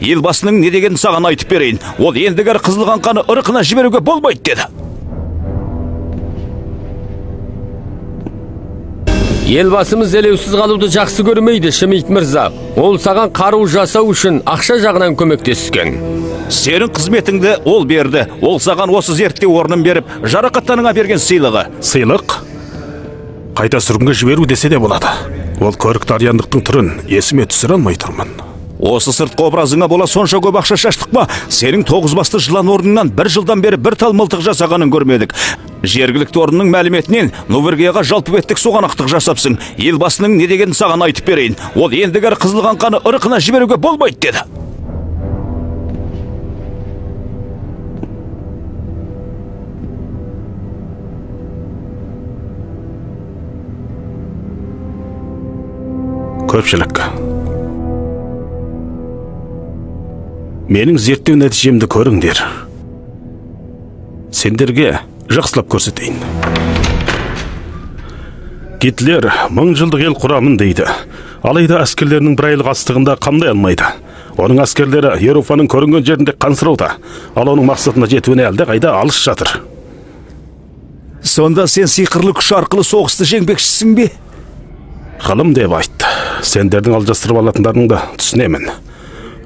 елбасының не дегенін саған айтып берейін. Ол ендігер Қызыл Қаңқаны ырқына жіберуге болмайды деді. Елбасымыз елеусіз қалуды жақсы көрмейді, Шемит мырза. Ол саған қару жасау үшін ақша жағынан көмектескен. Сенің қызметіңді ол берді. Ол саған осы зерттеу орнын беріп, жарақаттарыңа берген сыйлығы. Сыйлық? Қайта сүргінге жіберу десе де болады. Ол көрікті арияндықтың түрін есіме түсіре алмай тұрмын. Осы сыртқы образыңа бола сонша көп ақша шаштық па? Сенің 9 басты жылан орнынан 1 жылдан бері бір тал мылтық жасағанын көрмедік. Жергілікті орынның мәліметінен Нувергияға жалпы беттік соғанақтық жасапсың. Елбасының не дегенін саған айтып берейін. Ол ендігер Қызыл Қаңқаны ырқына жіберуге болмайды деді. Көпшілік. Менің зерттеу нәтижемді көріңдер. Сендерге жақсылап көрсетейін. Гитлер 1000 жылдық ел құрамын дейді. Алайда әскерлерінің бір айлық астығында қамдай алмайды. Оның әскерлері Еуропаның көрінген жерінде қансырауда. Ал оның мақсатына жетуіне әлде қайда алыс жатыр. Сонда сен сиқырлы күш арқылы соғысты жеңбекшісің бе? Ғылым деп айтты. Сендердің алжастырып алатындарыңды түсінемін.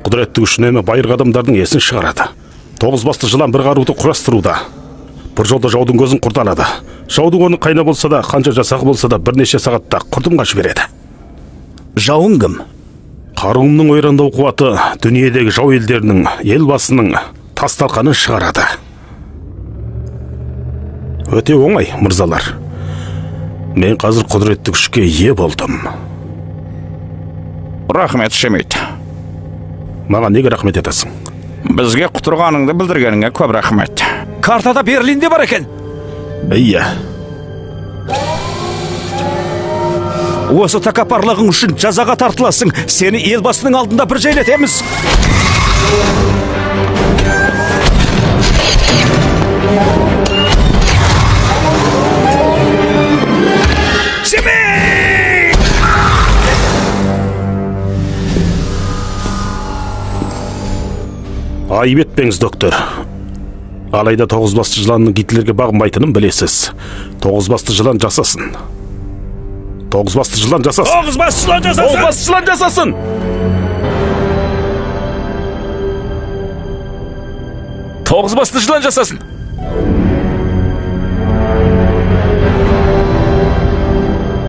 Құдіретті күшінемі байырғы адамдардың есін шығарады. 9 басты жылан бір қаруды құрастыруда. Бір жолда жаудың көзін құрталады. Жаудың орны қайна болса да, қанша жасағы болса да бірнеше сағатта құрдымға жібереді. Жауың кім? Қаруымның ойрандау қуаты дүниедегі жау елдерінің, елбасының тас талқанын шығарады. Өте оңай, мырзалар. Мен қазір құдіретті күшке ие болдым. Рахмет, Шемит. Маған неге рахмет етесің? Бізге құтырғаныңды білдіргеніңе көп рахмет. Картада Берлинде бар екен. Иә. Осы тәкаппарлығың үшін жазаға тартыласың. Сені елбасының алдында бір жайлетеміз. Айып етпеңіз, доктор. Алайда 9 басты жыланның Гитлерге бағынбайтынын білесіз. 9 басты жылан жасасын. 9 басты жылан жасасын. 9 басты жылан жасасын. 9 басты жылан жасасын. 9 басты жылан жасасын.